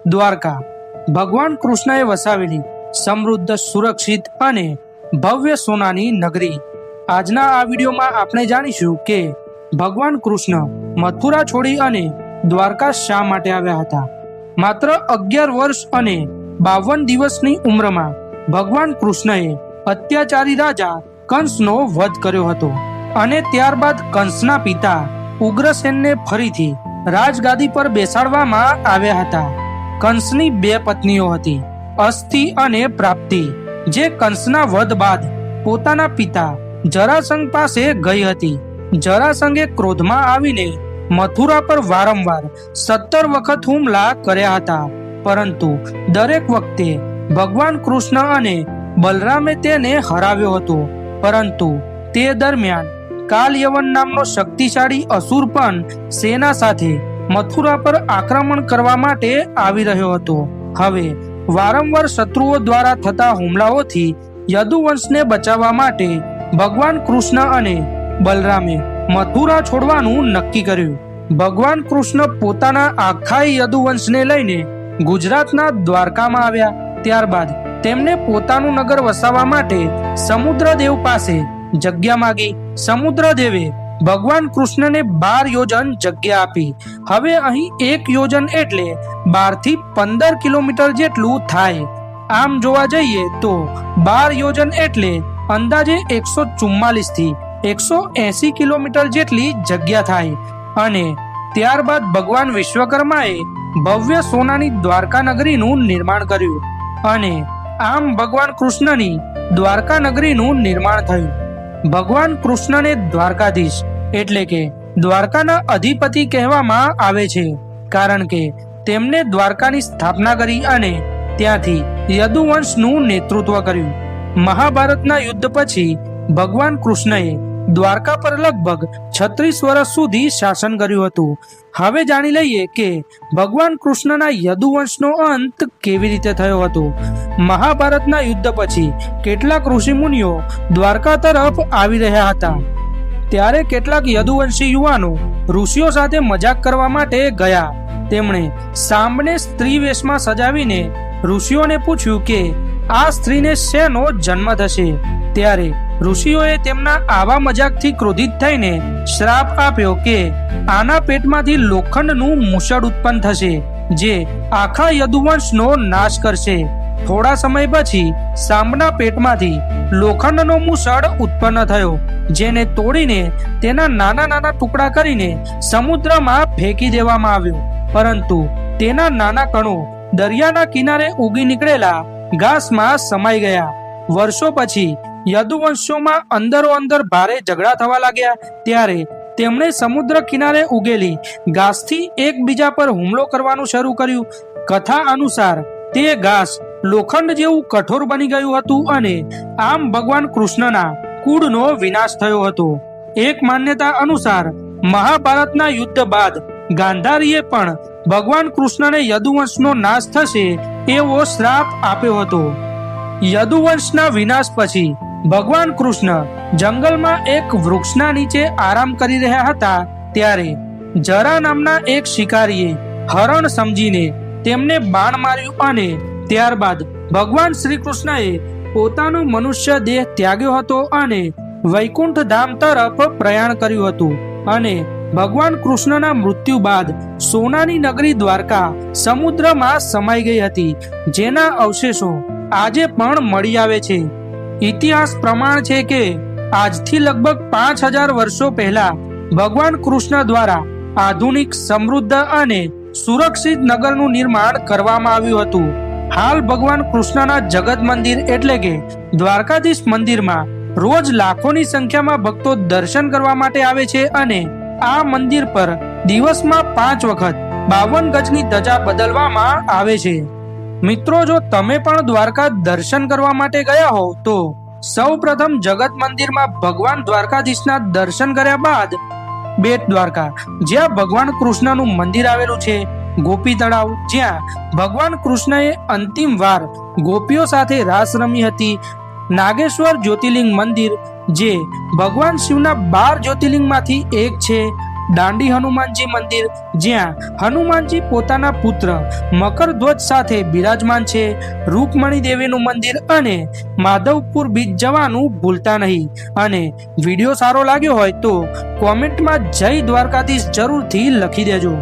દ્વારકા ભગવાન કૃષ્ણએ વસાવેલી સમૃદ્ધ, સુરક્ષિત અને ભવ્ય સોનાની નગરી. આજના આ વિડીયોમાં આપણે જાણીશું કે ભગવાન કૃષ્ણ મથુરા છોડી અને દ્વારકા શા માટે આવ્યા હતા. માત્ર 11 વર્ષ અને 52 દિવસની ઉંમરમાં ભગવાન કૃષ્ણએ અત્યાચારી રાજા કંસનો વધ કર્યો હતો અને ત્યારબાદ કંસના પિતા ઉગ્રસેનને ફરીથી રાજગાદી પર બેસાડવામાં આવ્યા હતા. કંસની 2 પત્નીઓ હતી, અસ્થિ અને પ્રાપ્તિ, જે કંસના વધ બાદ પોતાના પિતા જરાસંઘ પાસે ગઈ હતી. જરાસંઘે ક્રોધમાં આવીને મથુરા પર વારંવાર 17 વખત હુમલા કર્યા હતા, પરંતુ દરેક વખતે ભગવાન કૃષ્ણ અને બલરામે તેને હરાવ્યો હતો. પરંતુ તે દરમિયાન કાલયવન નામનો શક્તિશાળી અસુર પણ સેના સાથે મથુરા પર આક્રમણ કરવા માટે આવી રહ્યો હતો. હવે વારંવાર શત્રુઓ દ્વારા થતા હુમલાઓથી યદુવંશને બચાવવા માટે ભગવાન કૃષ્ણ અને બલરામે મથુરા છોડવાનું નક્કી કર્યું. ભગવાન કૃષ્ણ પોતાના આખા યદુવંશને લઈને ગુજરાતના દ્વારકામાં આવ્યા. ત્યારબાદ તેમને પોતાનું નગર વસાવવા માટે સમુદ્રદેવ પાસે જગ્યા માંગી. સમુદ્રદેવે ભગવાન કૃષ્ણને 12 યોજન જગ્યા આપી. હવે અહીં 1 યોજન એટલે 12 થી 15 કિલોમીટર જેટલું થાય. આમ જોવા જઈએ તો 12 યોજન એટલે અંદાજે 144 થી 180 કિલોમીટર જેટલી જગ્યા થાય. અને ત્યારબાદ ભગવાન વિશ્વકર્માએ ભવ્ય સોનાની દ્વારકા નગરીનું નિર્માણ કર્યું અને આમ ભગવાન કૃષ્ણની દ્વારકા નગરીનું નિર્માણ થયું. ભગવાન કૃષ્ણને દ્વારકાધીશ એટલે કે દ્વારકાના અધિપતિ કહેવામાં આવે છે, કારણ કે તેમને દ્વારકાની સ્થાપના કરી અને ત્યાંથી યદુવંશનું નેતૃત્વ કર્યું. મહાભારતના યુદ્ધ પછી ભગવાન કૃષ્ણએ દ્વારકા પર લગભગ 36 વર્ષ સુધી શાસન કર્યું હતું. હવે જાણી લઈએ કે ભગવાન કૃષ્ણના યદુવંશનો અંત કેવી રીતે થયો હતો. મહાભારતના યુદ્ધ પછી કેટલાક ઋષિમુનિઓ દ્વારકા તરફ આવી રહ્યા હતા. ત્યારે કેટલાક યદુવંશી યુવાનો ઋષિઓ સાથે મજાક કરવા માટે ગયા. તેમણે સાંબને સ્ત્રી વેશમાં સજાવીને ઋષિઓને પૂછ્યું કે આ સ્ત્રીને શેનો જન્મ થશે. ત્યારે ઋષિઓએ તેમના આવા મજાકથી ક્રોધિત થઈને શ્રાપ આપ્યો કે આના પેટમાંથી લોખંડનું મૂષળ ઉત્પન્ન થશે, જે આખા યદુવંશનો નાશ કરશે. થોડા સમય પછી સાંબના પેટમાંથી લોખંડનો મૂષળ ઉત્પન્ન થયો, જેને તોડીને તેના નાના નાના ટુકડા કરીને સમુદ્રમાં ફેંકી દેવામાં આવ્યો. પરંતુ તેના નાના કણો દરિયાના કિનારે ઉગી નીકળેલા ઘાસમાં સમાઈ ગયા. વર્ષો પછી યદુવંશોમાં અંદરો અંદર ભારે ઝઘડા થવા લાગ્યા. ત્યારે તેમણે સમુદ્ર કિનારે ઉગેલી ઘાસથી એકબીજા પર હુમલો કરવાનું શરૂ કર્યું. કથા અનુસાર તે ઘાસ લોખંડ જેવું કઠોર બની ગયું હતું અને આમ ભગવાન કૃષ્ણના કુળનો વિનાશ થયો હતો. એક માન્યતા અનુસાર મહાભારતના યુદ્ધ બાદ ગાંધારીએ પણ ભગવાન કૃષ્ણને યદુવંશનો નાશ થશે એવો શ્રાપ આપ્યો હતો. યદુવંશના વિનાશ પછી ભગવાન કૃષ્ણ જંગલમાં એક વૃક્ષના નીચે આરામ કરી રહ્યા હતા. ત્યારે જરા નામના એક શિકારીએ હરણ સમજીને તેમને બાણ માર્યું અને ત્યારબાદ ભગવાન શ્રી કૃષ્ણએ પોતાનો મનુષ્ય દેહ ત્યાગ્યો હતો અને વૈકુંઠ ધામ તરફ પ્રયાણ કર્યું હતું. અને ભગવાન કૃષ્ણના મૃત્યુ બાદ સોનાની નગરી દ્વારકા સમુદ્રમાં સમાઈ ગઈ હતી, જેના અવશેષો આજે પણ મળી આવે છે. ઇતિહાસ પ્રમાણ છે કે આજથી લગભગ 5000 વર્ષો પહેલા ભગવાન કૃષ્ણ દ્વારા આધુનિક, સમૃદ્ધ અને સુરક્ષિત નગરનું નિર્માણ કરવામાં આવ્યું હતું. હાલ ભગવાન કૃષ્ણના જગત મંદિર એટલે કે દ્વારકાધીશ મંદિરમાં રોજ લાખોની સંખ્યામાં ભક્તો દર્શન કરવા માટે આવે છે અને આ મંદિર પર દિવસમાં 5 વખત 52 ગજની ધજા બદલવામાં આવે છે. મિત્રો, જો તમે પણ દ્વારકા દર્શન કરવા માટે ગયા હો તો સૌ પ્રથમ જગત મંદિરમાં ભગવાન દ્વારકાધીશના દર્શન કર્યા બાદ બેટ દ્વારકા, જ્યાં ભગવાન કૃષ્ણનું મંદિર આવેલું છે, ગોપી તળાવ, જ્યાં ભગવાન કૃષ્ણએ અંતિમ વાર ગોપીઓ સાથે રાસ રમી હતી, નાગેશ્વર જ્યોતિર્લિંગ મંદિર, જે ભગવાન શિવના 12 જ્યોતિર્લિંગમાંથી એક છે, દાંડી હનુમાનજી મંદિર, જ્યાં હનુમાનજી પોતાના પુત્ર મકરધ્વજ સાથે બિરાજમાન છે, રૂકમણી દેવીનું મંદિર અને માધવપુર બીચ જવાનું ભૂલતા નહીં. અને વિડીયો સારો લાગ્યો હોય તો કોમેન્ટમાં જય દ્વારકાધીશ જરૂરથી લખી દેજો.